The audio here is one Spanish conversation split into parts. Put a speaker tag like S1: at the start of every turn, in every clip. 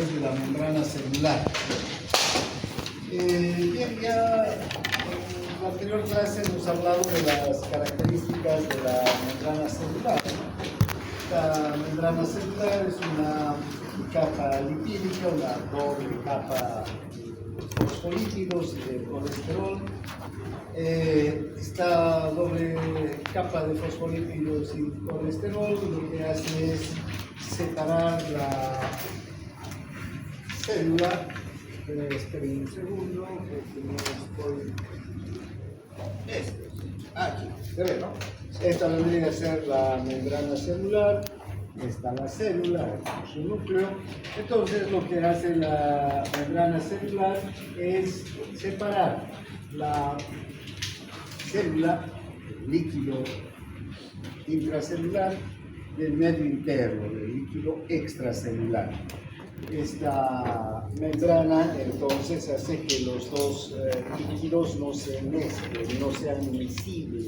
S1: través de la membrana celular. Bien, ya en la anterior clase hemos hablado de las características de la membrana celular. La membrana celular es una capa lipídica, una doble capa de fosfolípidos y de colesterol. Esta doble capa de fosfolípidos y colesterol lo que hace es separar la célula. Esperen un segundo, porque no estoy. Aquí, se ve, ¿no? Esta vendría a ser la membrana celular, está la célula, su núcleo. Entonces, lo que hace la membrana celular es separar la célula, el líquido intracelular, del medio interno, del líquido extracelular. Esta membrana entonces hace que los dos líquidos no se mezclen, no sean miscibles,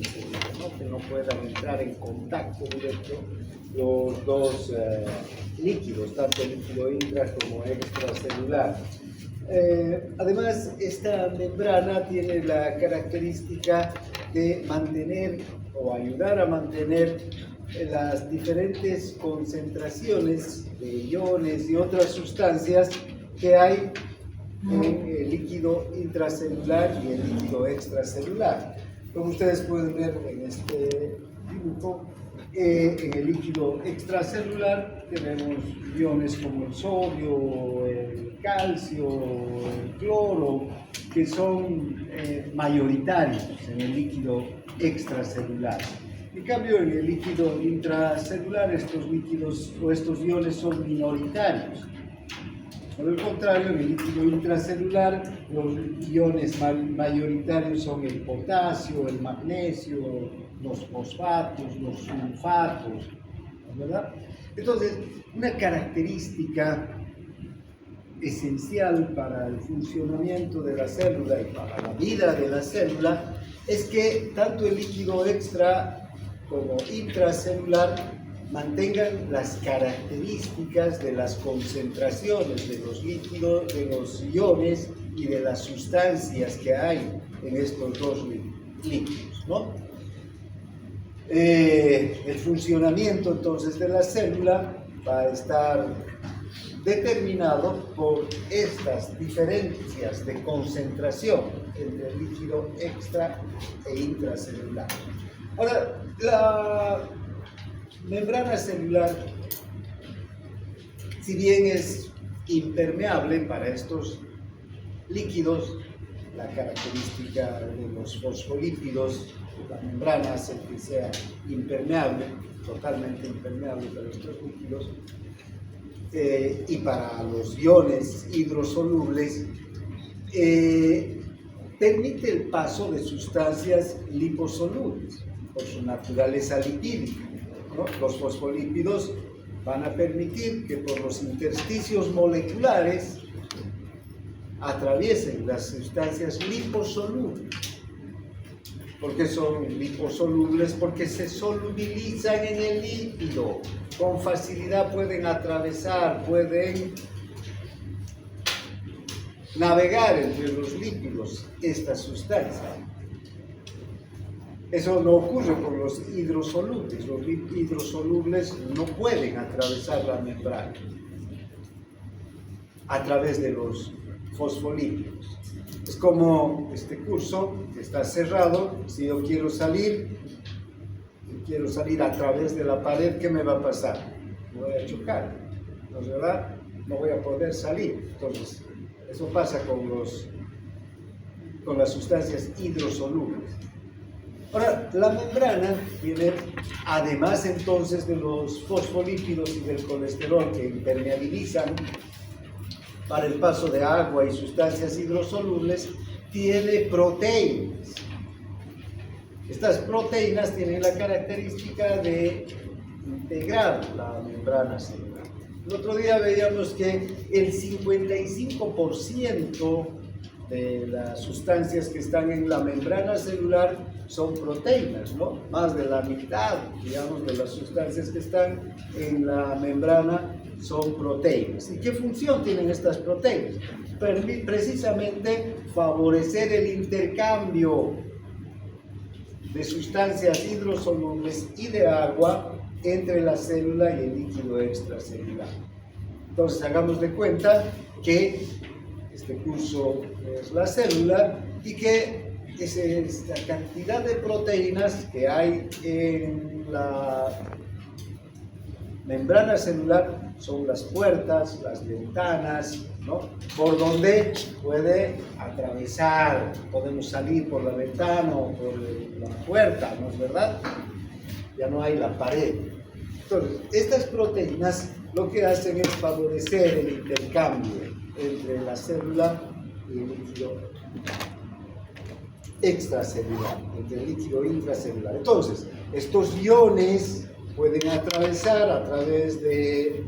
S1: ¿no? Que no puedan entrar en contacto directo los dos líquidos, tanto el líquido intra como extracelular. Además, esta membrana tiene la característica de mantener o ayudar a mantener las diferentes concentraciones de iones y otras sustancias que hay en el líquido intracelular y el líquido extracelular. Como ustedes pueden ver en este dibujo, en el líquido extracelular tenemos iones como el sodio, el calcio, el cloro, que son mayoritarios en el líquido extracelular. En cambio, en el líquido intracelular, estos líquidos o estos iones son minoritarios. Por el contrario, en el líquido intracelular, los iones mayoritarios son el potasio, el magnesio, los fosfatos, los sulfatos, ¿verdad? Entonces, una característica esencial para el funcionamiento de la célula y para la vida de la célula es que tanto el líquido extra como intracelular mantengan las características de las concentraciones de los líquidos, de los iones y de las sustancias que hay en estos dos líquidos, ¿no? El funcionamiento entonces de la célula va a estar determinado por estas diferencias de concentración entre el líquido extra e intracelular. Ahora, la membrana celular, si bien es impermeable para estos líquidos, la característica de los fosfolípidos, la membrana hace que sea impermeable, totalmente impermeable para estos líquidos, y para los iones hidrosolubles, permite el paso de sustancias liposolubles por su naturaleza lipídica, ¿no? Los fosfolípidos van a permitir que por los intersticios moleculares atraviesen las sustancias liposolubles. ¿Por qué son liposolubles? Porque se solubilizan en el lípido, con facilidad pueden atravesar, pueden navegar entre los lípidos esta sustancia. Eso no ocurre con los hidrosolubles. Los hidrosolubles no pueden atravesar la membrana a través de los fosfolípidos. Es como este curso que está cerrado. Si yo quiero salir a través de la pared, ¿qué me va a pasar? Me voy a chocar, ¿no es verdad? No voy a poder salir. Entonces, eso pasa con las sustancias hidrosolubles. Ahora, la membrana tiene, además entonces de los fosfolípidos y del colesterol que impermeabilizan para el paso de agua y sustancias hidrosolubles, tiene proteínas. Estas proteínas tienen la característica de integrar la membrana celular. El otro día veíamos que el 55% de las sustancias que están en la membrana celular son proteínas, ¿no? Más de la mitad, digamos, de las sustancias que están en la membrana son proteínas. ¿Y qué función tienen estas proteínas? Precisamente favorecer el intercambio de sustancias hidrosolubles y de agua entre la célula y el líquido extracelular. Entonces, hagamos de cuenta que este curso es la célula y que esta cantidad de proteínas que hay en la membrana celular son las puertas, las ventanas, ¿no? Por donde puede atravesar, podemos salir por la ventana o por la puerta, ¿no es verdad? Ya no hay la pared. Entonces, estas proteínas lo que hacen es favorecer el intercambio entre la célula y el líquido extracelular, entre el líquido intracelular. Entonces, estos iones pueden atravesar a través de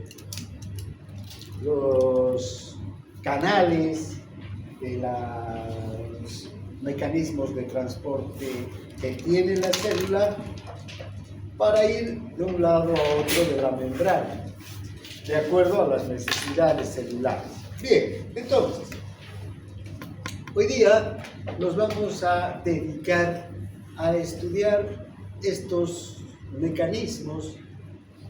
S1: los canales, de los mecanismos de transporte que tiene la célula para ir de un lado a otro de la membrana, de acuerdo a las necesidades celulares. Bien, entonces, hoy día nos vamos a dedicar a estudiar estos mecanismos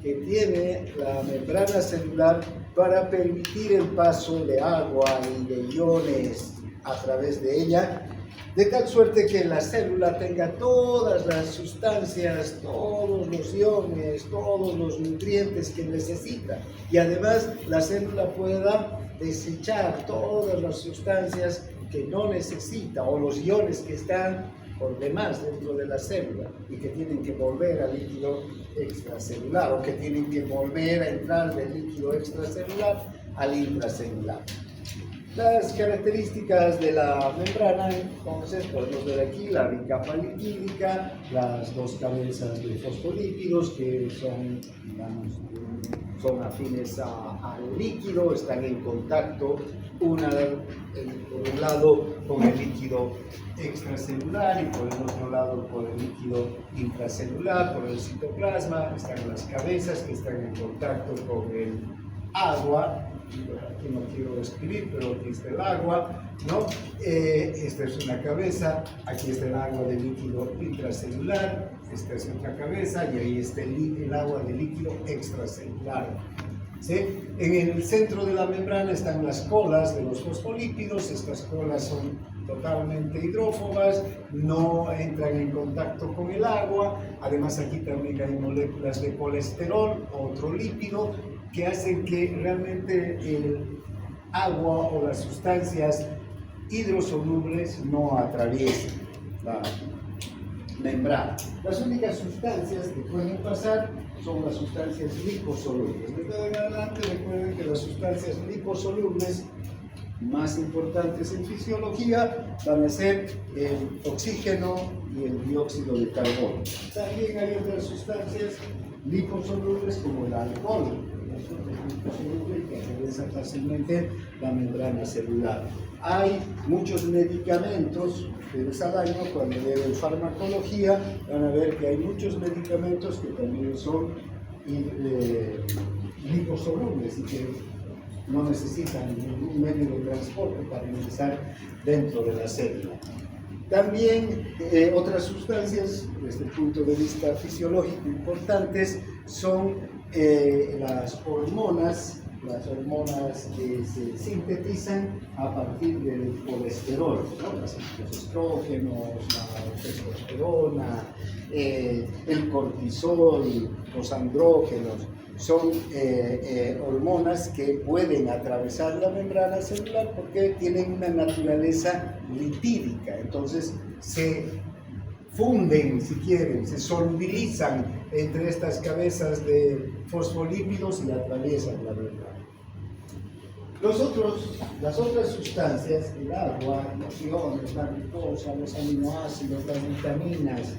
S1: que tiene la membrana celular para permitir el paso de agua y de iones a través de ella, de tal suerte que la célula tenga todas las sustancias, todos los iones, todos los nutrientes que necesita, y además la célula pueda desechar todas las sustancias que no necesita o los iones que están por demás dentro de la célula y que tienen que volver al líquido extracelular o que tienen que volver a entrar del líquido extracelular al intracelular. Las características de la membrana, entonces, podemos ver aquí la bicapa lipídica, las dos cabezas de fosfolípidos que son, digamos, son afines al líquido, están en contacto por un lado con el líquido extracelular y por el otro lado con el líquido intracelular, por el citoplasma. Están las cabezas que están en contacto con el agua. Aquí no quiero escribir, pero aquí está el agua, ¿no? Esta es una cabeza, aquí está el agua de líquido intracelular, esta es otra cabeza y ahí está el agua de líquido extracelular. ¿Sí? En el centro de la membrana están las colas de los fosfolípidos. Estas colas son totalmente hidrófobas, no entran en contacto con el agua. Además, aquí también hay moléculas de colesterol, otro lípido, que hacen que realmente el agua o las sustancias hidrosolubles no atraviesen la membrana. Las únicas sustancias que pueden pasar son las sustancias liposolubles. Desde en adelante recuerden que las sustancias liposolubles más importantes en fisiología van a ser el oxígeno y el dióxido de carbono. También hay otras sustancias liposolubles como el alcohol, que atraviesa fácilmente la membrana celular. Hay muchos medicamentos, ustedes al año cuando leen farmacología van a ver que hay muchos medicamentos que también son liposolubles y que no necesitan ningún medio de transporte para ingresar dentro de la célula. También otras sustancias, desde el punto de vista fisiológico importantes, son las hormonas que se sintetizan a partir del colesterol, ¿no? Los estrógenos, la testosterona, el cortisol, los andrógenos. Son hormonas que pueden atravesar la membrana celular porque tienen una naturaleza lipídica, entonces se funden, si quieren, se solubilizan entre estas cabezas de fosfolípidos y atraviesan la membrana. Las otras sustancias, el agua, los iones, la glucosa, los aminoácidos, las vitaminas,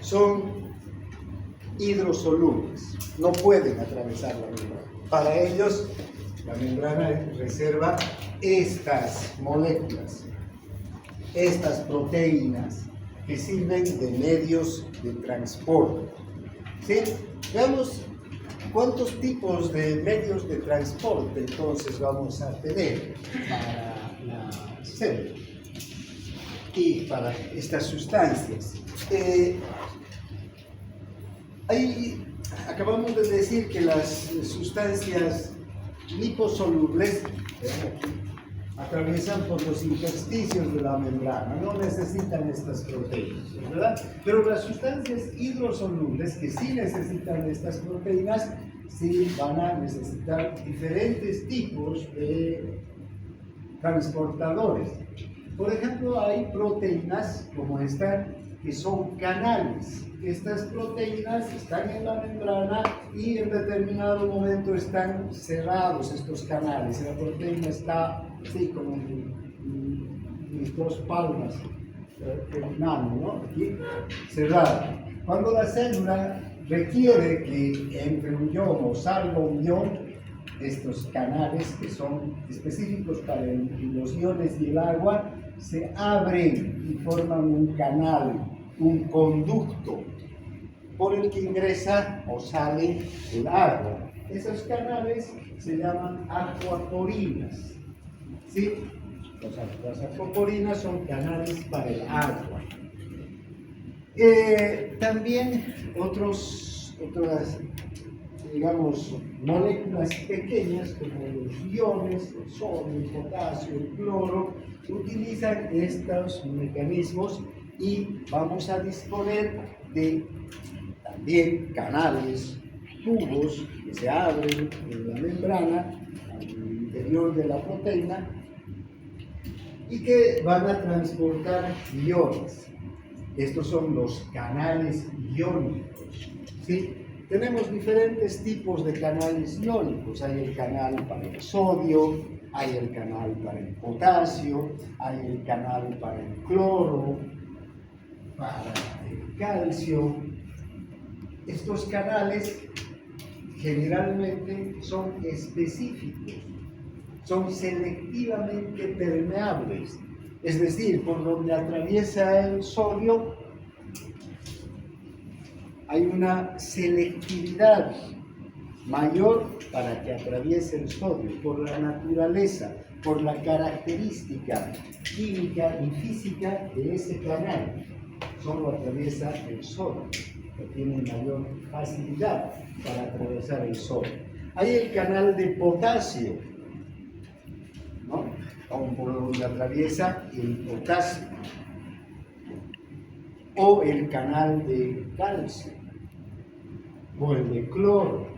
S1: son hidrosolubles, no pueden atravesar la membrana. Para ellos, la membrana reserva estas moléculas, estas proteínas que sirven de medios de transporte. ¿Sí? Veamos cuántos tipos de medios de transporte entonces vamos a tener para la célula y para estas sustancias. Acabamos de decir que las sustancias liposolubles atraviesan por los intersticios de la membrana, no necesitan estas proteínas, ¿verdad? Pero las sustancias hidrosolubles que sí necesitan estas proteínas, sí van a necesitar diferentes tipos de transportadores. Por ejemplo, hay proteínas como esta que son canales. Estas proteínas están en la membrana y en determinado momento están cerrados estos canales. La proteína está así como en mis dos palmas, el mano, ¿no? Aquí, cerrada. Cuando la célula requiere que entre un ion o salga un ion, estos canales que son específicos para los iones y el agua se abren y forman un canal, un conducto por el que ingresa o sale el agua. Esos canales se llaman acuaporinas. ¿Sí? Las acuaporinas son canales para el agua. También otras, digamos, moléculas pequeñas como los iones, el sodio, el potasio, el cloro, utilizan estos mecanismos y vamos a disponer de también canales, tubos que se abren en la membrana al interior de la proteína y que van a transportar iones. Estos son los canales iónicos, ¿sí? Tenemos diferentes tipos de canales iónicos. Hay el canal para el sodio, hay el canal para el potasio, hay el canal para el cloro, para el calcio. Estos canales generalmente son específicos, son selectivamente permeables, es decir, por donde atraviesa el sodio hay una selectividad mayor para que atraviese el sodio, por la naturaleza, por la característica química y física de ese canal. Solo atraviesa el sodio, que tiene mayor facilidad para atravesar el sodio. Hay el canal de potasio, ¿no? Por donde atraviesa el potasio, o el canal de calcio, o el de cloro.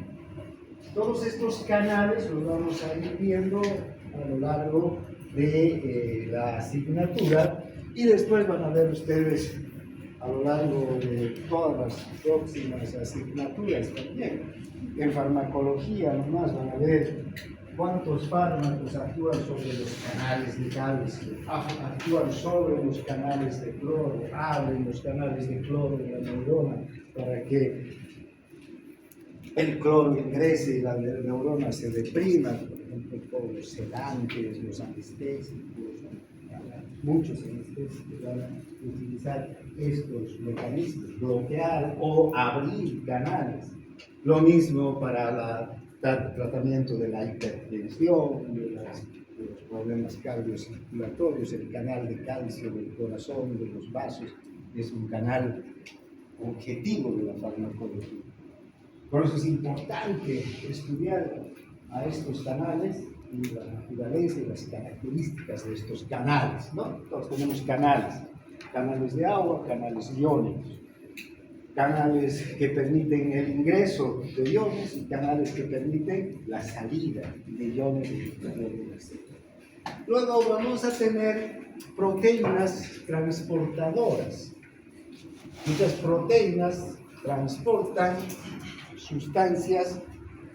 S1: Todos estos canales los vamos a ir viendo a lo largo de la asignatura y después van a ver ustedes a lo largo de todas las próximas asignaturas también. En farmacología nomás van a ver cuántos fármacos actúan sobre los canales de calcio, actúan sobre los canales de cloro, abren los canales de cloro de la neurona para que el cloro ingrese y la neurona se deprima, por ejemplo, todos los sedantes, los anestésicos, muchos anestésicos van a utilizar estos mecanismos, bloquear o abrir canales. Lo mismo para el tratamiento de la hipertensión, de los problemas cardiocirculatorios, el canal de calcio del corazón, de los vasos, es un canal objetivo de la farmacología. Por eso es importante estudiar a estos canales y la naturaleza y las características de estos canales, ¿no? Todos tenemos canales, canales de agua, canales iónicos, canales que permiten el ingreso de iones y canales que permiten la salida de iones del interior de la célula. Luego vamos a tener proteínas transportadoras. Muchas proteínas transportan sustancias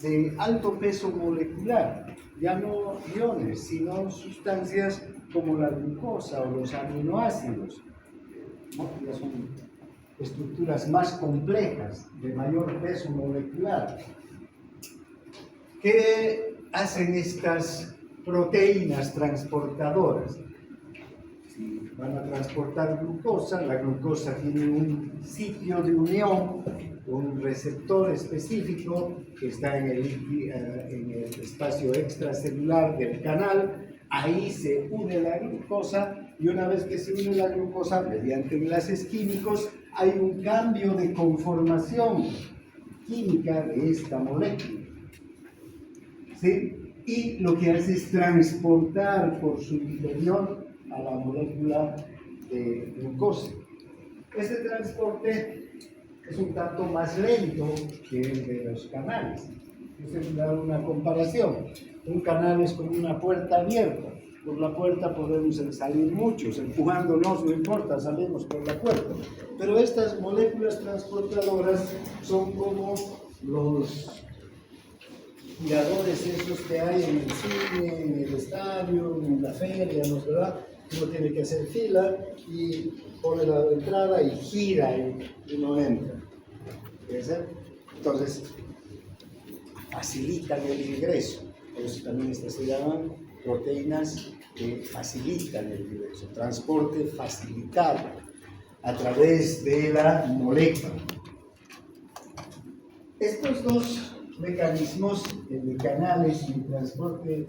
S1: de alto peso molecular, ya no iones, sino sustancias como la glucosa o los aminoácidos, ¿no? Ya son estructuras más complejas, de mayor peso molecular. ¿Qué hacen estas proteínas transportadoras? si van a transportar glucosa, la glucosa tiene un sitio de unión, un receptor específico que está en el espacio extracelular del canal. Ahí se une la glucosa y una vez que se une la glucosa mediante enlaces químicos hay un cambio de conformación química de esta molécula, ¿sí? Y lo que hace es transportar por su interior a la molécula de glucosa. Este transporte es un tanto más lento que el de los canales. Entonces, dar una comparación. Un canal es como una puerta abierta. Por la puerta podemos salir muchos, empujándonos, no importa, salimos por la puerta. Pero estas moléculas transportadoras son como los tiradores esos que hay en el cine, en el estadio, en la feria, ¿no es verdad? Uno tiene que hacer fila y pone la entrada y gira y no entra. Entonces, facilitan el ingreso. Por eso también estas se llaman proteínas que facilitan el ingreso. Transporte facilitado a través de la molécula. Estos dos mecanismos, el de canales y el transporte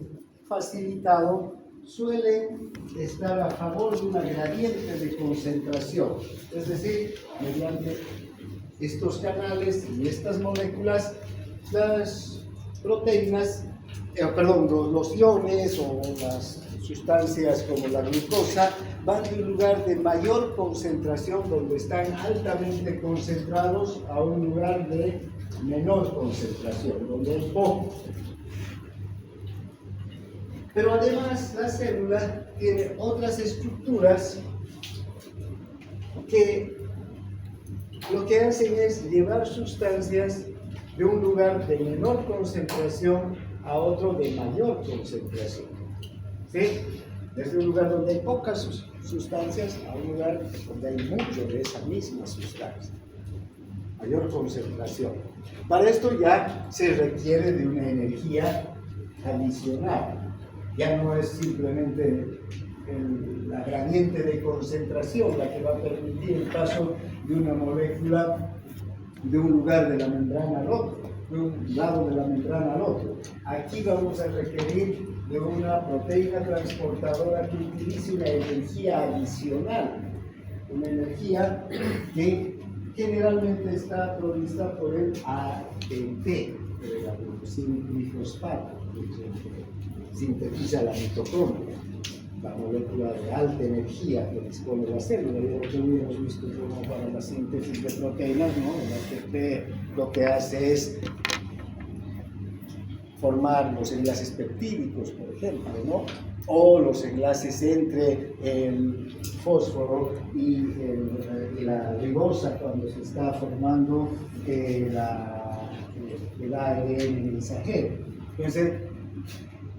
S1: facilitado, suelen estar a favor de una gradiente de concentración. Es decir, mediante estos canales y estas moléculas, las proteínas, los iones o las sustancias como la glucosa van de un lugar de mayor concentración, donde están altamente concentrados, a un lugar de menor concentración, donde hay poco. Pero además la célula tiene otras estructuras que lo que hacen es llevar sustancias de un lugar de menor concentración a otro de mayor concentración. ¿Sí? Desde un lugar donde hay pocas sustancias a un lugar donde hay mucho de esa misma sustancia. Mayor concentración. Para esto ya se requiere de una energía adicional. Ya no es simplemente la gradiente de concentración la que va a permitir el paso de una molécula de un lugar de la membrana al otro, de un lado de la membrana al otro. Aquí vamos a requerir de una proteína transportadora que utilice una energía adicional, una energía que generalmente está provista por el ATP, el adenosín-trifosfato, que sintetiza la mitocondria, la molécula de alta energía que dispone la célula. Y lo que hemos visto como para la síntesis de proteínas, ¿no? El ATP lo que hace es formar los enlaces peptídicos, por ejemplo, ¿no? O los enlaces entre el fósforo y la ribosa cuando se está formando el ARN mensajero. Entonces,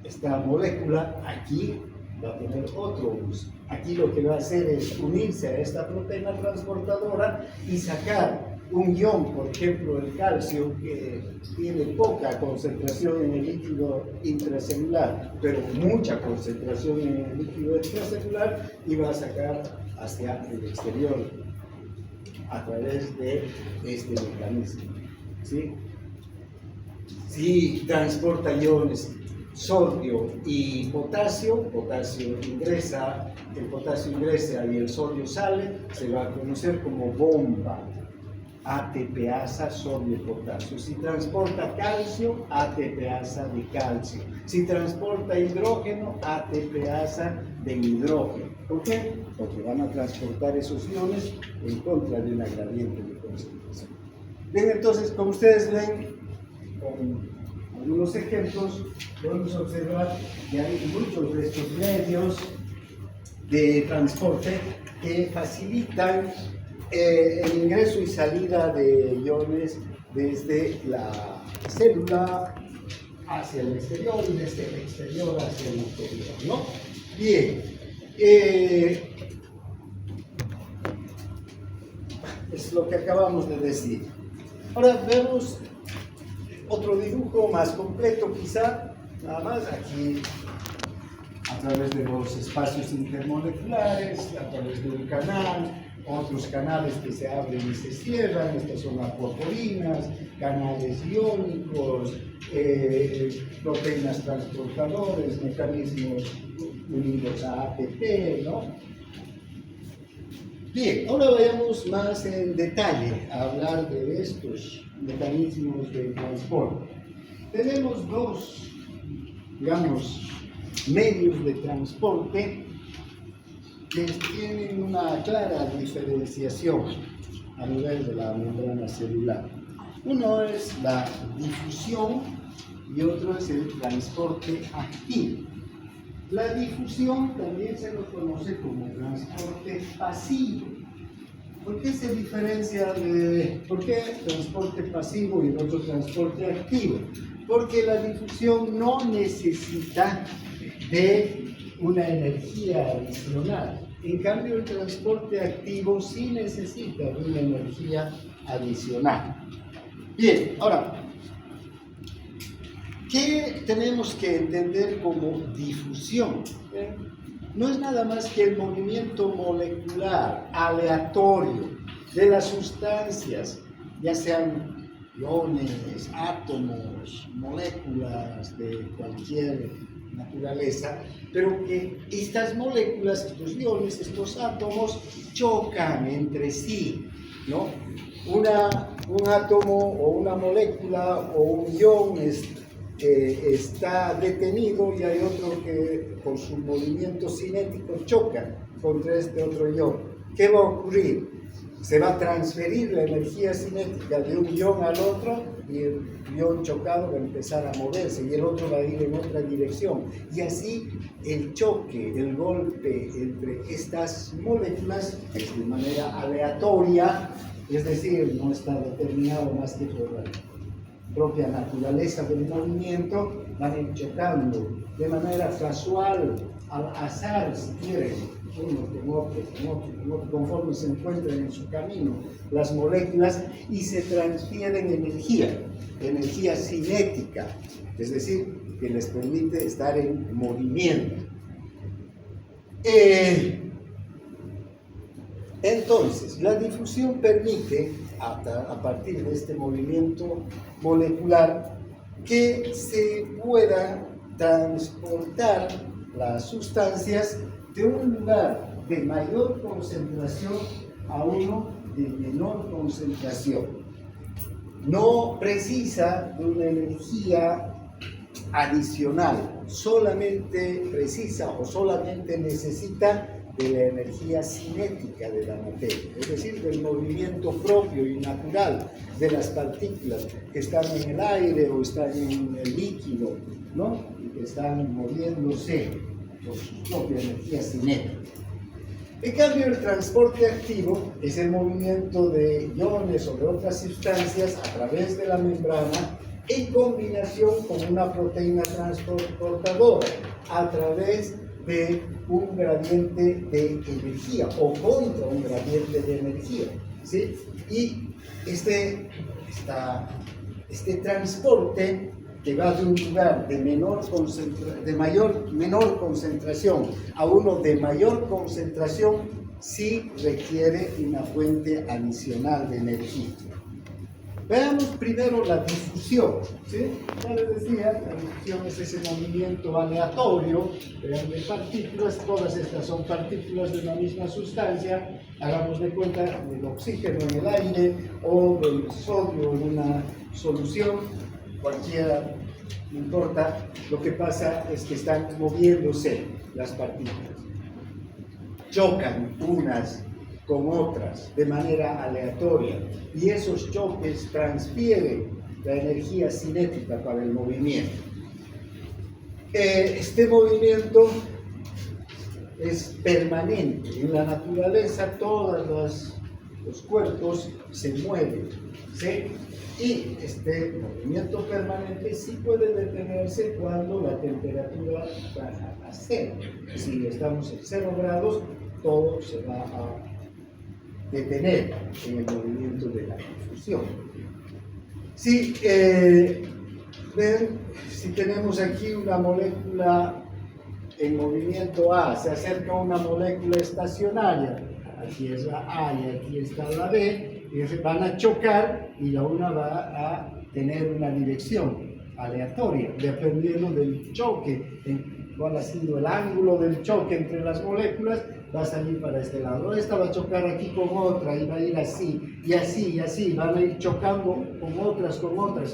S1: esta molécula aquí va a tener otro uso. Aquí lo que va a hacer es unirse a esta proteína transportadora y sacar un ion, por ejemplo el calcio, que tiene poca concentración en el líquido intracelular, pero mucha concentración en el líquido extracelular, y va a sacar hacia el exterior a través de este mecanismo. ¿Sí? Si transporta iones sodio y potasio, el potasio ingresa y el sodio sale, se va a conocer como bomba. ATPasa, sodio y potasio. Si transporta calcio, ATPasa de calcio. Si transporta hidrógeno, ATPasa de hidrógeno. ¿Por qué? Porque van a transportar esos iones en contra de una gradiente de concentración. Bien, entonces, como ustedes ven, con algunos ejemplos, podemos observar que hay muchos de estos medios de transporte que facilitan el ingreso y salida de iones desde la célula hacia el exterior y desde el exterior hacia el interior, ¿no? Bien, es lo que acabamos de decir. Ahora vemos otro dibujo más completo, quizá. Nada más aquí través de los espacios intermoleculares, a través de un canal, otros canales que se abren y se cierran, estas son acuaporinas, canales iónicos, proteínas transportadores, mecanismos unidos a ATP, ¿no? Bien, ahora vayamos más en detalle a hablar de estos mecanismos de transporte. Tenemos dos, digamos, medios de transporte que tienen una clara diferenciación a nivel de la membrana celular. Uno es la difusión y otro es el transporte activo. La difusión también se lo conoce como transporte pasivo. ¿Por qué se diferencia por qué transporte pasivo y el otro transporte activo? Porque la difusión no necesita de una energía adicional. En cambio, el transporte activo sí necesita de una energía adicional. Bien, ahora, ¿qué tenemos que entender como difusión? No es nada más que el movimiento molecular aleatorio de las sustancias, ya sean iones, átomos, moléculas de cualquier naturaleza, pero que estas moléculas, estos iones, estos átomos chocan entre sí, ¿no? Un átomo o una molécula o un ion está detenido y hay otro que por su movimiento cinético choca contra este otro ion. ¿Qué va a ocurrir? Se va a transferir la energía cinética de un ion al otro y el ion chocado va a empezar a moverse y el otro va a ir en otra dirección. Y así el choque, el golpe entre estas moléculas es de manera aleatoria, es decir, no está determinado más que por la propia naturaleza del movimiento, van a ir chocando de manera casual, al azar, si quieren, uno con otro, conforme se encuentran en su camino las moléculas y se transfieren energía cinética, es decir, que les permite estar en movimiento. Entonces, la difusión permite, a partir de este movimiento molecular, que se pueda transportar las sustancias de un lugar de mayor concentración a uno de menor concentración. No precisa de una energía adicional, solamente precisa o solamente necesita de la energía cinética de la materia, es decir, del movimiento propio y natural de las partículas que están en el aire o están en el líquido, ¿no? Y que están moviéndose por su propia energía cinética. En cambio, el transporte activo es el movimiento de iones o de otras sustancias a través de la membrana en combinación con una proteína transportadora a través de un gradiente de energía o contra un gradiente de energía, ¿sí? Y este transporte que va de un lugar de menor concentración a uno de mayor concentración sí requiere una fuente adicional de energía. Veamos primero la difusión, ¿sí? Ya les decía, la difusión es ese movimiento aleatorio de partículas, todas estas son partículas de la misma sustancia, hagamos de cuenta del oxígeno en el aire o del sodio en una solución, cualquiera, no importa, lo que pasa es que están moviéndose las partículas, chocan unas con otras de manera aleatoria y esos choques transfieren la energía cinética para el movimiento. Este movimiento es permanente. En la naturaleza todos los cuerpos se mueven, ¿sí? Y este movimiento permanente sí puede detenerse cuando la temperatura baja a 0. Si estamos en 0 grados, todo se va a detener en el movimiento de la difusión. Si ven, si tenemos aquí una molécula en movimiento A se acerca una molécula estacionaria, aquí es la A y aquí está la B, y van a chocar y la una va a tener una dirección aleatoria, dependiendo del choque, cuál ha sido el ángulo del choque entre las moléculas, va a salir para este lado. Esta va a chocar aquí con otra y va a ir así, y así, y así, van a ir chocando con otras,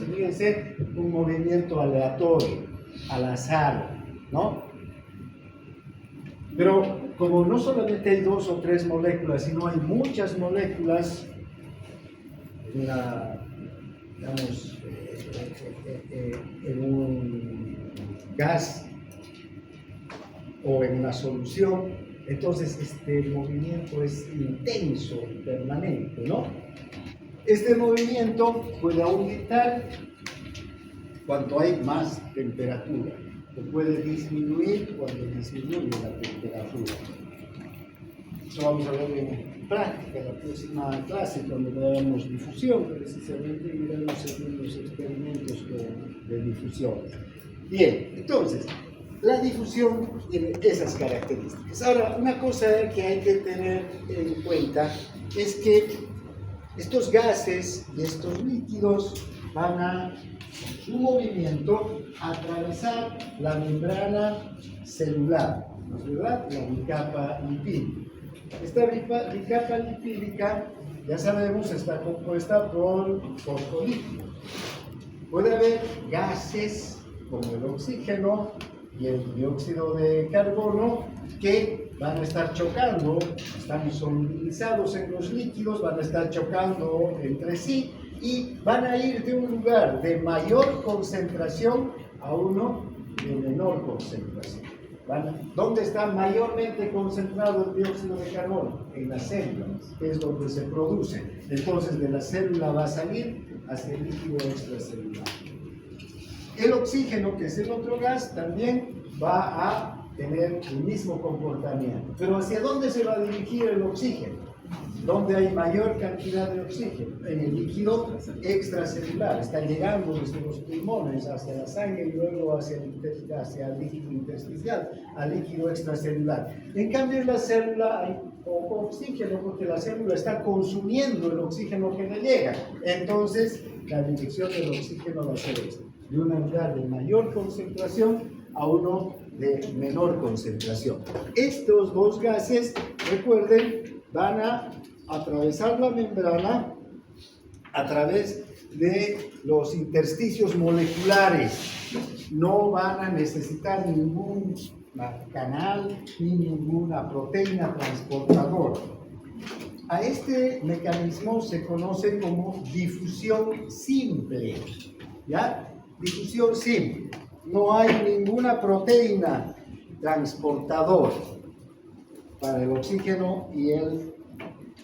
S1: y fíjense, un movimiento aleatorio, al azar, ¿no? Pero como no solamente hay 2 o 3 moléculas, sino hay muchas moléculas en digamos, en un gas o en una solución, entonces este movimiento es intenso y permanente, ¿no? Este movimiento puede aumentar cuanto hay más temperatura, o puede disminuir cuando disminuye la temperatura. Eso vamos a ver en práctica, la próxima clase, cuando veamos difusión, precisamente iremos haciendo los experimentos de difusión. Bien, entonces, la difusión tiene esas características. Ahora, una cosa que hay que tener en cuenta es que estos gases y estos líquidos van a, su movimiento, atravesar la membrana celular, ¿no es verdad? La bicapa lipídica. Esta bicapa lipídica, ya sabemos, está compuesta por fosfolípidos. Puede haber gases como el oxígeno y el dióxido de carbono que van a estar chocando, están solubilizados en los líquidos, van a estar chocando entre sí y van a ir de un lugar de mayor concentración a uno de menor concentración. ¿Dónde está mayormente concentrado el dióxido de carbono? En las células, que es donde se produce. Entonces de la célula va a salir hacia el líquido extracelular. El oxígeno, que es el otro gas, también va a tener el mismo comportamiento. Pero ¿hacia dónde se va a dirigir el oxígeno? ¿Dónde hay mayor cantidad de oxígeno? En el líquido extracelular. Está llegando desde los pulmones hacia la sangre y luego hacia el líquido intersticial, al líquido extracelular. En cambio, en la célula hay poco oxígeno porque la célula está consumiendo el oxígeno que le llega. Entonces, la dirección del oxígeno va a ser esta, de un lugar de mayor concentración a uno de menor concentración. Estos dos gases, recuerden, van a atravesar la membrana a través de los intersticios moleculares. No van a necesitar ningún canal ni ninguna proteína transportadora. A este mecanismo se conoce como difusión simple, ¿ya? Difusión simple. No hay ninguna proteína transportadora para el oxígeno y el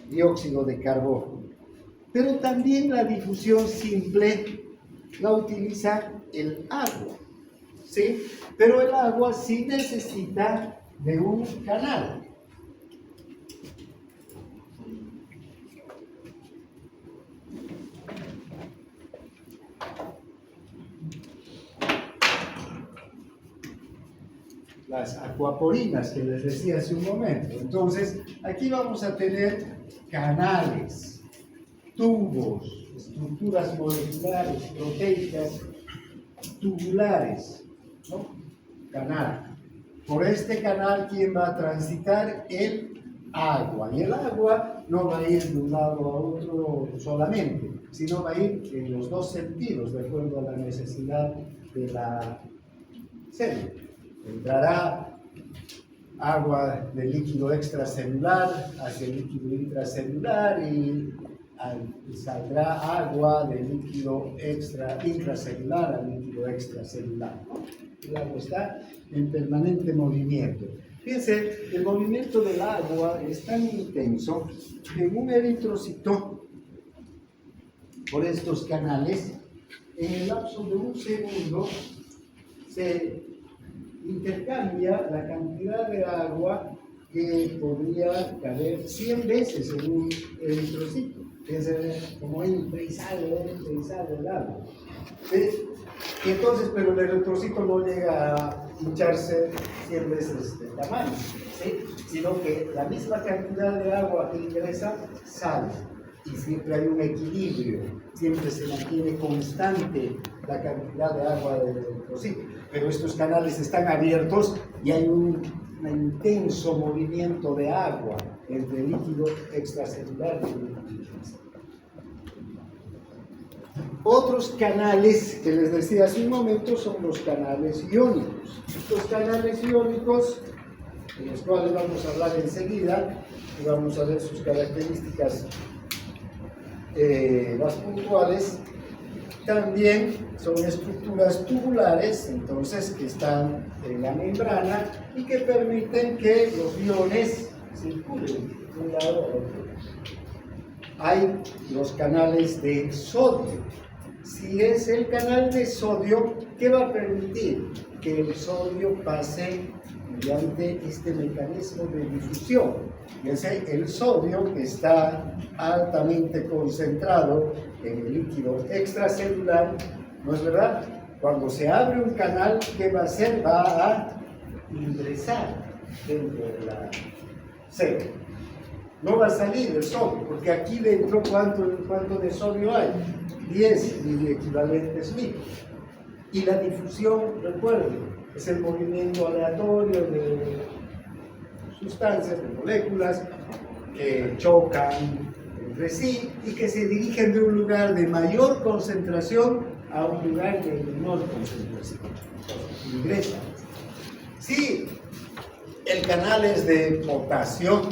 S1: dióxido de carbono. Pero también la difusión simple la utiliza el agua, ¿sí? Pero el agua sí necesita de un canal. Las acuaporinas que les decía hace un momento. Entonces, aquí vamos a tener canales, tubos, estructuras moleculares, proteicas, tubulares, ¿no? Canal. Por este canal, ¿quién va a transitar? El agua. Y el agua no va a ir de un lado a otro solamente, sino va a ir en los dos sentidos, de acuerdo a la necesidad de la célula. Entrará agua del líquido extracelular hacia el líquido intracelular y saldrá agua del líquido intracelular al líquido extracelular. El agua está en permanente movimiento. Fíjense, el movimiento del agua es tan intenso que en un eritrocito, por estos canales, en el lapso de un segundo, se intercambia la cantidad de agua que podría caber 100 veces en un eritrocito. Es como entra y sale el agua. ¿Sí? Y entonces, pero el eritrocito no llega hincharse 100 veces de tamaño, ¿sí? Sino que la misma cantidad de agua que ingresa sale y siempre hay un equilibrio, siempre se mantiene constante la cantidad de agua dentro, ¿sí? Pero estos canales están abiertos y hay un intenso movimiento de agua entre el líquido extracelular y el líquido intracelular. Otros canales que les decía hace un momento son los canales iónicos. Estos canales iónicos, de los cuales vamos a hablar enseguida, y vamos a ver sus características más puntuales, también son estructuras tubulares, entonces que están en la membrana y que permiten que los iones circulen de un lado a otro. Hay los canales de sodio. Si es el canal de sodio, ¿qué va a permitir? Que el sodio pase mediante este mecanismo de difusión. El sodio, que está altamente concentrado en el líquido extracelular, ¿no es verdad? Cuando se abre un canal, ¿qué va a hacer? Va a ingresar dentro de la célula. No va a salir el sodio, porque aquí dentro, ¿cuánto de sodio hay? 10 miliequivalentes litros. Y la difusión, recuerden, es el movimiento aleatorio de sustancias, de moléculas que chocan entre sí y que se dirigen de un lugar de mayor concentración a un lugar de menor concentración. Ingresan. Si el canal es de potasio,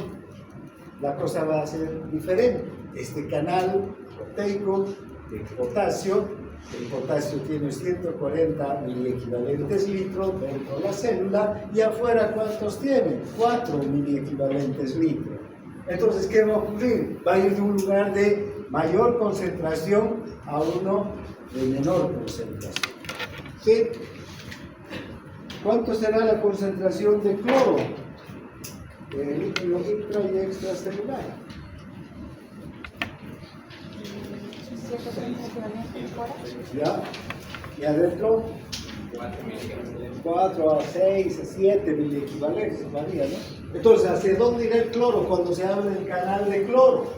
S1: la cosa va a ser diferente. Este canal proteico de potasio, el potasio tiene 140 miliequivalentes litros dentro de la célula y afuera ¿cuántos tiene? 4 miliequivalentes litros. Entonces, ¿qué va a ocurrir? Va a ir de un lugar de mayor concentración a uno de menor concentración. ¿Sí? ¿Cuánto será la concentración de cloro en el líquido intra y extracelular? ¿Ya? ¿Y adentro? 4 a 6 a 7 miliequivalentes, varía, ¿no? Entonces, ¿hacia dónde irá el cloro cuando se abre el canal de cloro?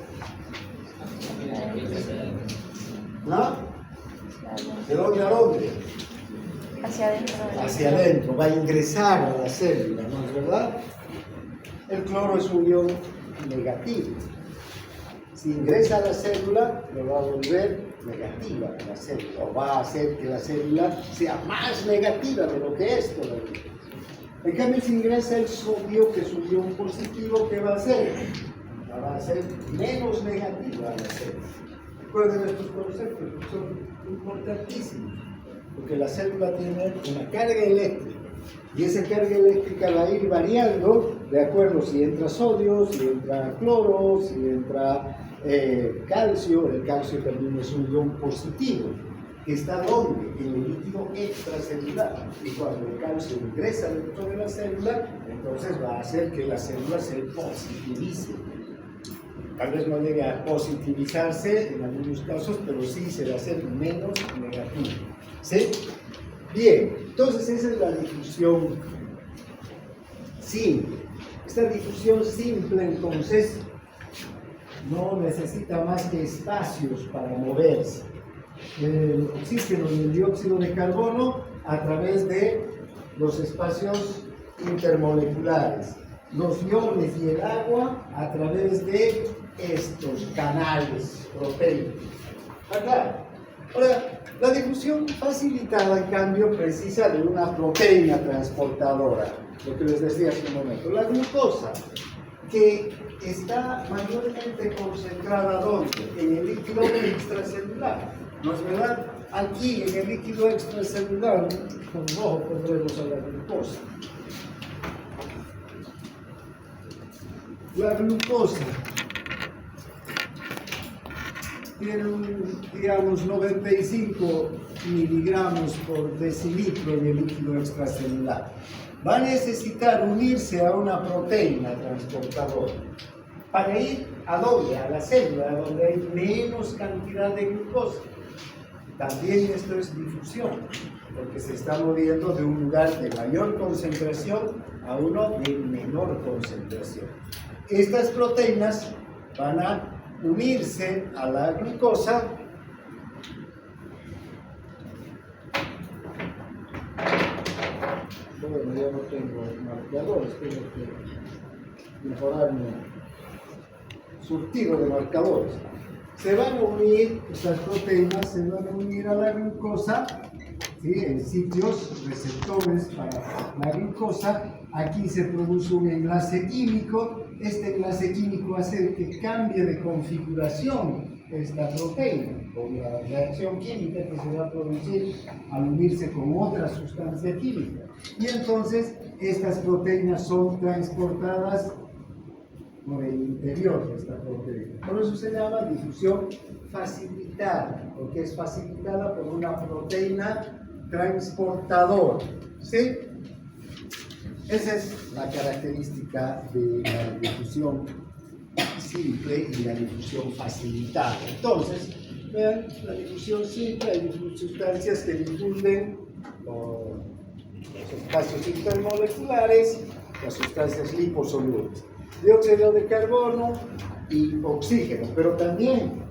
S1: ¿No? ¿De dónde a dónde?
S2: Hacia adentro.
S1: Hacia adentro, va a ingresar a la célula, ¿no es verdad? El cloro es un ion negativo. Si ingresa a la célula, lo va a volver negativa a la célula, o va a hacer que la célula sea más negativa de lo que es todavía. En cambio, si ingresa el sodio, que es un ion positivo, ¿qué va a hacer? La va a hacer menos negativa a la célula. Recuerden estos conceptos, que son importantísimos, porque la célula tiene una carga eléctrica, y esa carga eléctrica va a ir variando de acuerdo si entra sodio, si entra cloro, si entra calcio. El calcio también es un ion positivo, que está ¿dónde? En el líquido extracelular, y cuando el calcio ingresa dentro de la célula, entonces va a hacer que la célula se positivice. Tal vez no llegue a positivizarse en algunos casos, pero sí se va a hacer menos negativo. ¿Sí? Bien, entonces esa es la difusión simple. Esta difusión simple, entonces, no necesita más que espacios para moverse. El oxígeno y el dióxido de carbono a través de los espacios intermoleculares. Los iones y el agua a través de estos canales proteicos. ¿Verdad? Ahora, la difusión facilitada, en cambio, precisa de una proteína transportadora, lo que les decía hace un momento. La glucosa, que está mayormente concentrada ¿dónde? En el líquido extracelular. ¿No es verdad? Aquí, en el líquido extracelular, con rojo pondremos a la glucosa. La glucosa tiene digamos, 95 miligramos por decilitro en el líquido extracelular. Va a necesitar unirse a una proteína transportadora para ir ¿a dónde? A la célula, donde hay menos cantidad de glucosa. También esto es difusión. porque se está moviendo de un lugar de mayor concentración a uno de menor concentración. Estas proteínas van a unirse a la glucosa Bueno, ya no tengo marcadores, tengo que mejorar mi surtido de marcadores. Se van a unir, estas proteínas se van a unir a la glucosa, ¿sí? En sitios receptores para la glucosa. Aquí se produce un enlace químico. Este enlace químico hace que cambie de configuración esta proteína por la reacción química que se va a producir al unirse con otra sustancia química. Y entonces estas proteínas son transportadas por el interior de esta proteína. Por eso se llama difusión facilitada, porque es facilitada por una proteína transportadora. ¿Sí? Esa es la característica de la difusión simple y la difusión facilitada. Entonces, vean, la difusión simple, hay sustancias que difunden los espacios intermoleculares, las sustancias liposolubles, dióxido de carbono y oxígeno, pero también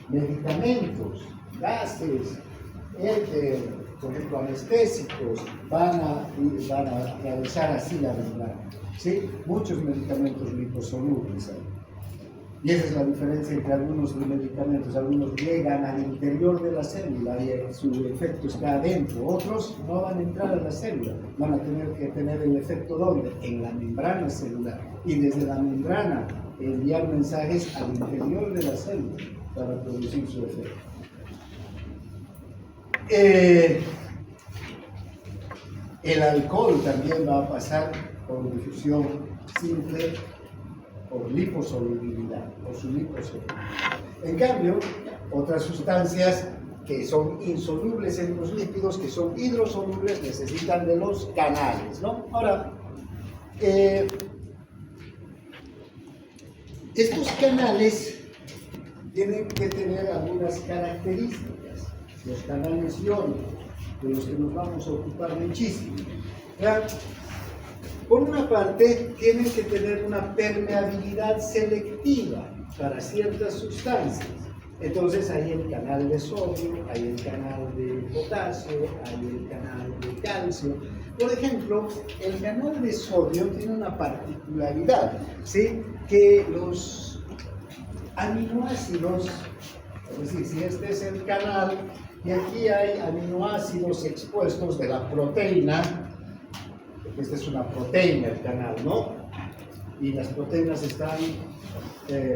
S1: medicamentos, gases, por ejemplo, anestésicos, van a atravesar así la membrana. ¿Sí? Muchos medicamentos liposolubles hay. Y esa es la diferencia entre algunos medicamentos. Algunos llegan al interior de la célula y su efecto está adentro. Otros no van a entrar a la célula. Van a tener que tener el efecto ¿dónde? En la membrana celular. Y desde la membrana enviar mensajes al interior de la célula para producir su efecto. El alcohol también va a pasar por difusión simple, por liposolubilidad, por su liposolubilidad. En cambio, otras sustancias que son insolubles en los lípidos, que son hidrosolubles, necesitan de los canales, ¿no? Ahora, estos canales tienen que tener algunas características, los canales iónicos, de los que nos vamos a ocupar muchísimo. ¿Verdad? Por una parte, tienen que tener una permeabilidad selectiva para ciertas sustancias. Entonces hay el canal de sodio, hay el canal de potasio, hay el canal de calcio. Por ejemplo, el canal de sodio tiene una particularidad, ¿sí? Que los aminoácidos, es decir, si este es el canal y aquí hay aminoácidos expuestos de la proteína, esta es una proteína el canal, ¿no? Y las proteínas están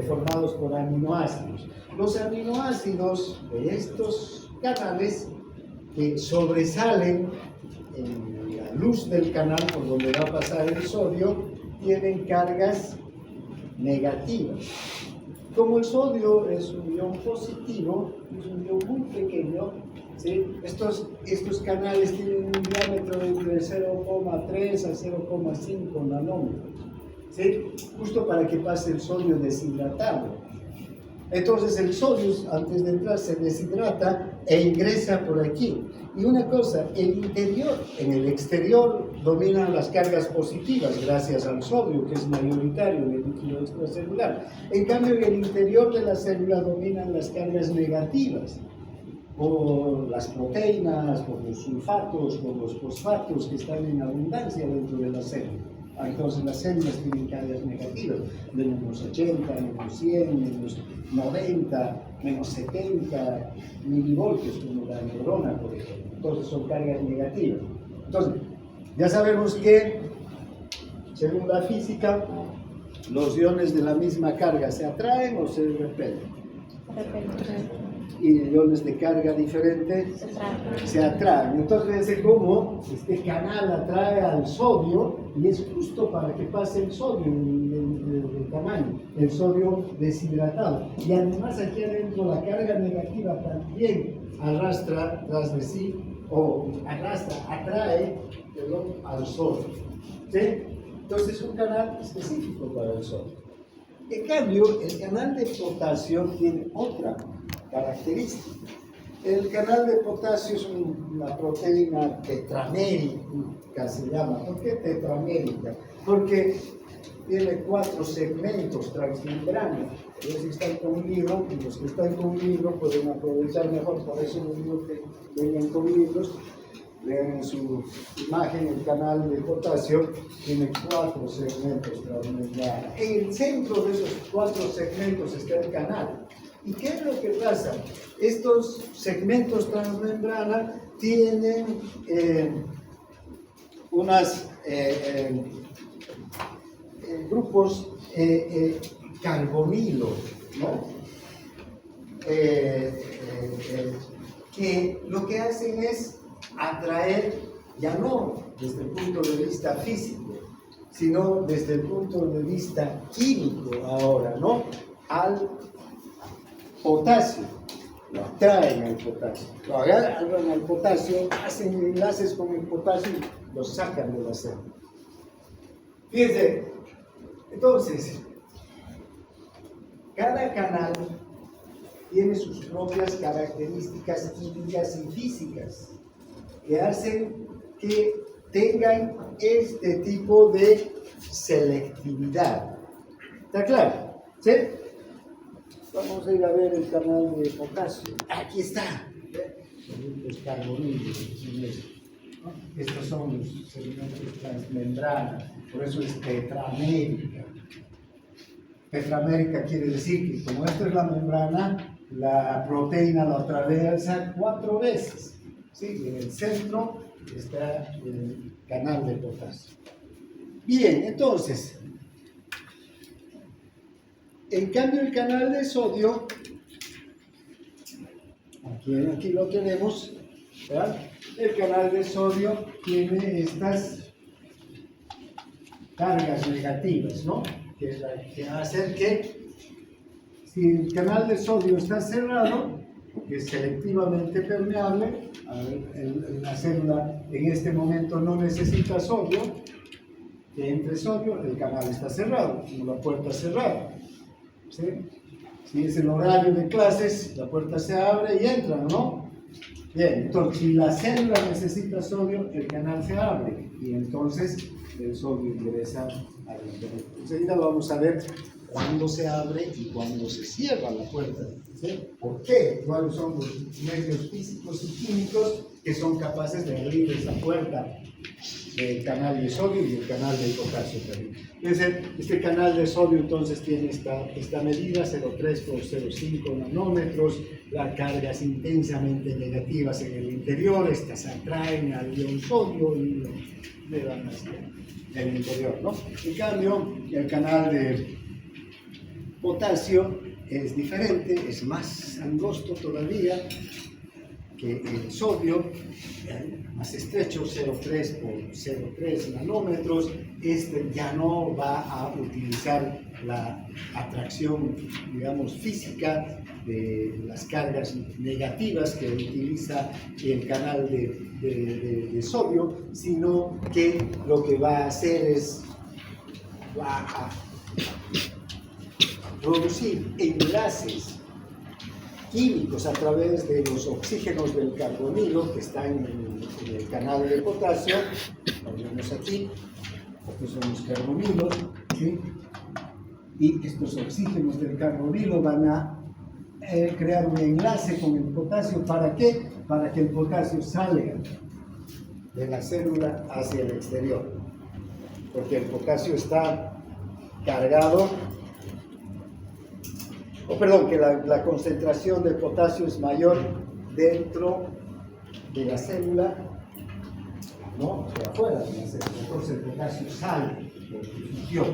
S1: formados por aminoácidos. Los aminoácidos de estos canales que sobresalen en la luz del canal por donde va a pasar el sodio tienen cargas negativas. Como el sodio es un ion positivo, es un ion muy pequeño, ¿sí? Estos canales tienen un diámetro de entre 0,3 a 0,5 nanómetros, ¿sí? Justo para que pase el sodio deshidratado. Entonces el sodio antes de entrar se deshidrata e ingresa por aquí. Y una cosa, en el exterior dominan las cargas positivas gracias al sodio, que es mayoritario en el líquido extracelular. En cambio, en el interior de la célula dominan las cargas negativas, por las proteínas, por los sulfatos, por los fosfatos que están en abundancia dentro de la célula. Entonces las células tienen cargas negativas, de menos 80, menos 100, menos 90, menos 70 milivoltios, como la neurona, por ejemplo. Entonces son cargas negativas. Entonces, ya sabemos que, según la física, los iones de la misma carga se atraen o se repelen. Y iones de carga diferente se atraen. Entonces, fíjense cómo este canal atrae al sodio y es justo para que pase el sodio del tamaño, el sodio deshidratado. Y además, aquí adentro, la carga negativa también arrastra tras de sí, atrae al sodio. ¿Sí? Entonces, es un canal específico para el sodio. En cambio, el canal de potasio tiene otra característica. El canal de potasio es una proteína tetramérica, se llama. ¿Por qué tetramérica? Porque tiene 4 segmentos transmembranos. Entonces, si están con libro, y los que están con libro pueden aprovechar mejor. Por eso les digo que vengan con libros. Vean en su imagen el canal de potasio, tiene 4 segmentos transmembranos. En el centro de esos 4 segmentos está el canal. ¿Y qué es lo que pasa? Estos segmentos transmembrana tienen unos grupos carbonilo, ¿no? Que lo que hacen es atraer, ya no desde el punto de vista físico, sino desde el punto de vista químico ahora, ¿no? Al potasio, lo atraen al potasio, lo agarran al potasio, hacen enlaces con el potasio y lo sacan de la célula. Fíjense, entonces, cada canal tiene sus propias características químicas y físicas que hacen que tengan este tipo de selectividad. ¿Está claro? ¿Sí? Vamos a ir a ver el canal de potasio. Aquí está. Los carbonilos. ¿No? Estos son los segmentos transmembrana. Por eso es tetramérica. Tetramérica quiere decir que como esta es la membrana, la proteína lo atraviesa 4 veces. ¿Sí? En el centro está el canal de potasio. Bien, entonces, en cambio el canal de sodio, aquí lo tenemos, ¿verdad? El canal de sodio tiene estas cargas negativas, ¿no? Que va a hacer que, si el canal de sodio está cerrado, que es selectivamente permeable, la célula en este momento no necesita sodio, que entre sodio, el canal está cerrado, como la puerta cerrada. ¿Sí? Si es el horario de clases, la puerta se abre y entran, ¿no? Bien, entonces si la célula necesita sodio, el canal se abre y entonces el sodio ingresa al interior. Enseguida vamos a ver cuándo se abre y cuándo se cierra la puerta. ¿Sí? ¿Por qué? ¿Cuáles son los medios físicos y químicos que son capaces de abrir esa puerta del canal de sodio y el canal de potasio también? Fíjense, este canal de sodio entonces tiene esta medida, 0,3 por 0,5 nanómetros, las cargas intensamente negativas en el interior, estas atraen al ion sodio y le dan hacia el interior, ¿no? En cambio, el canal de potasio es diferente, es más angosto todavía que el sodio, más estrecho, 0,3 por 0,3 nanómetros. Este ya no va a utilizar la atracción, digamos, física de las cargas negativas que utiliza el canal de sodio, sino que lo que va a hacer es, va a producir enlaces químicos a través de los oxígenos del carbonilo que están en el canal de potasio. Lo vemos aquí, estos son los carbonilos, ¿sí? Y estos oxígenos del carbonilo van a crear un enlace con el potasio. ¿Para qué? Para que el potasio salga de la célula hacia el exterior, porque el potasio está cargado, que la concentración de potasio es mayor dentro de la célula, no de afuera de la célula. Entonces el potasio sale por difusión.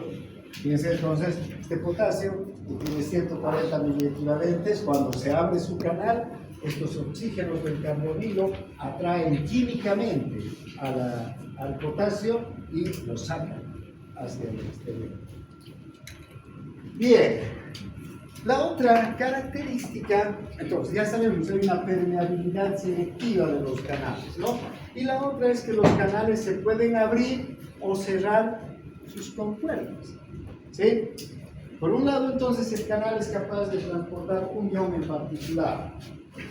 S1: Fíjense entonces, este potasio que tiene 140 miliequivalentes, cuando se abre su canal, estos oxígenos del carbonilo atraen químicamente al potasio y lo sacan hacia el exterior. Bien. La otra característica, entonces ya sabemos, hay una permeabilidad selectiva de los canales, ¿no? Y la otra es que los canales se pueden abrir o cerrar sus compuertas, ¿sí? Por un lado, entonces, el canal es capaz de transportar un ion en particular.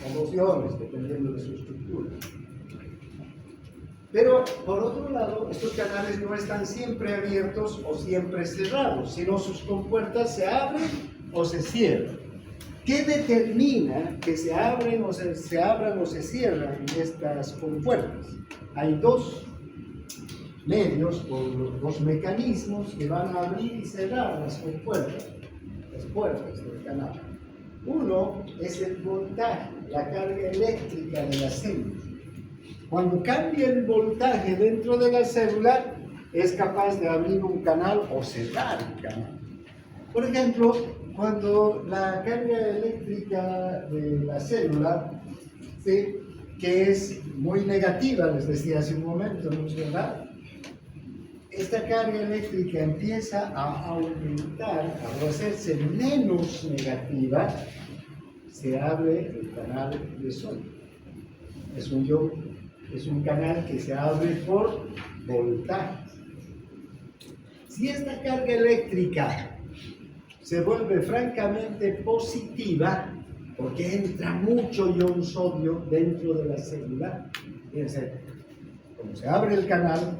S1: o 2 iones, dependiendo de su estructura. Pero, por otro lado, estos canales no están siempre abiertos o siempre cerrados, sino sus compuertas se abren o se cierran. ¿Qué determina que se abran o se cierran estas compuertas? Hay 2 medios o 2 mecanismos que van a abrir y cerrar las compuertas, las puertas del canal. Uno es el voltaje, la carga eléctrica de la célula. Cuando cambia el voltaje dentro de la célula, es capaz de abrir un canal o cerrar un canal. Por ejemplo, cuando la carga eléctrica de la célula, ¿sí?, que es muy negativa, les decía hace un momento, ¿no es verdad? Esta carga eléctrica empieza a aumentar, a hacerse menos negativa, se abre el canal de sodio. Es un canal que se abre por voltaje. Si esta carga eléctrica se vuelve francamente positiva, porque entra mucho ion sodio dentro de la célula, fíjense, como se abre el canal,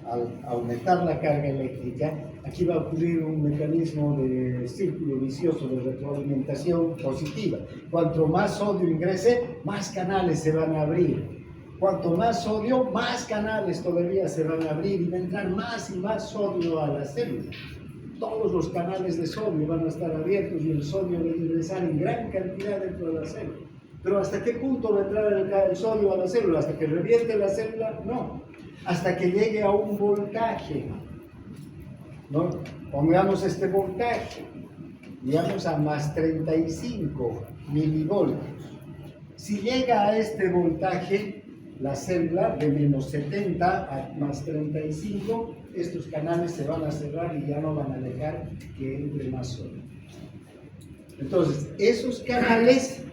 S1: al aumentar la carga eléctrica, aquí va a ocurrir un mecanismo de círculo vicioso de retroalimentación positiva. Cuanto más sodio ingrese, más canales se van a abrir. Cuanto más sodio, más canales todavía se van a abrir y va a entrar más y más sodio a la célula. Todos los canales de sodio van a estar abiertos y el sodio va a ingresar en gran cantidad dentro de la célula. Pero ¿hasta qué punto va a entrar el sodio a la célula? ¿Hasta que reviente la célula? No. Hasta que llegue a un voltaje, ¿no? Pongamos este voltaje, digamos a más 35 milivoltios. Si llega a este voltaje, la célula de menos 70 a más 35, estos canales se van a cerrar y ya no van a dejar que entre más sodio. Entonces, esos canales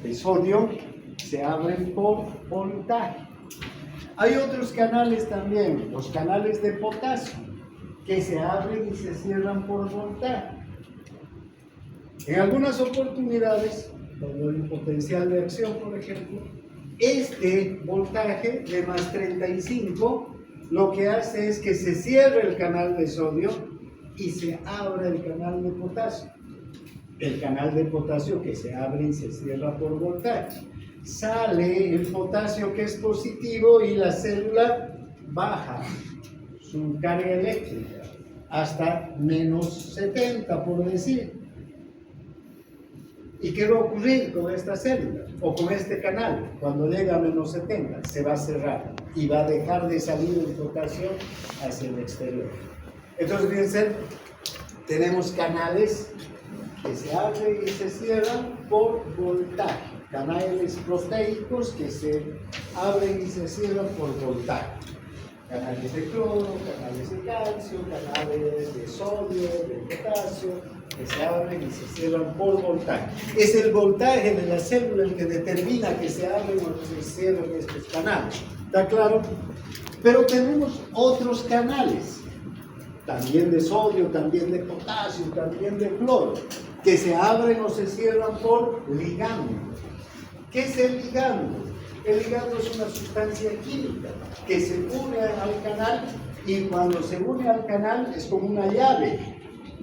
S1: de sodio se abren por voltaje. Hay otros canales también, los canales de potasio, que se abren y se cierran por voltaje. En algunas oportunidades, cuando hay un potencial de acción, por ejemplo, este voltaje de más 35 lo que hace es que se cierre el canal de sodio y se abra el canal de potasio. El canal de potasio que se abre y se cierra por voltaje. Sale el potasio que es positivo y la célula baja su carga eléctrica hasta menos 70, por decir. ¿Y qué va a ocurrir con esta célula o con este canal? Cuando llega a menos 70, se va a cerrar y va a dejar de salir el potasio hacia el exterior. Entonces, fíjense, tenemos canales que se abren y se cierran por voltaje. Canales proteicos que se abren y se cierran por voltaje. Canales de cloro, canales de calcio, canales de sodio, de potasio, que se abren y se cierran por voltaje. Es el voltaje de la célula el que determina que se abren o que se cierran estos canales. ¿Está claro? Pero tenemos otros canales, también de sodio, también de potasio, también de cloro, que se abren o se cierran por ligando. ¿Qué es el ligando? El ligando es una sustancia química que se une al canal y cuando se une al canal es como una llave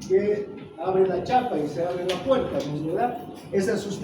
S1: que abre la chapa y se abre la puerta, ¿no es verdad? Esa sustancia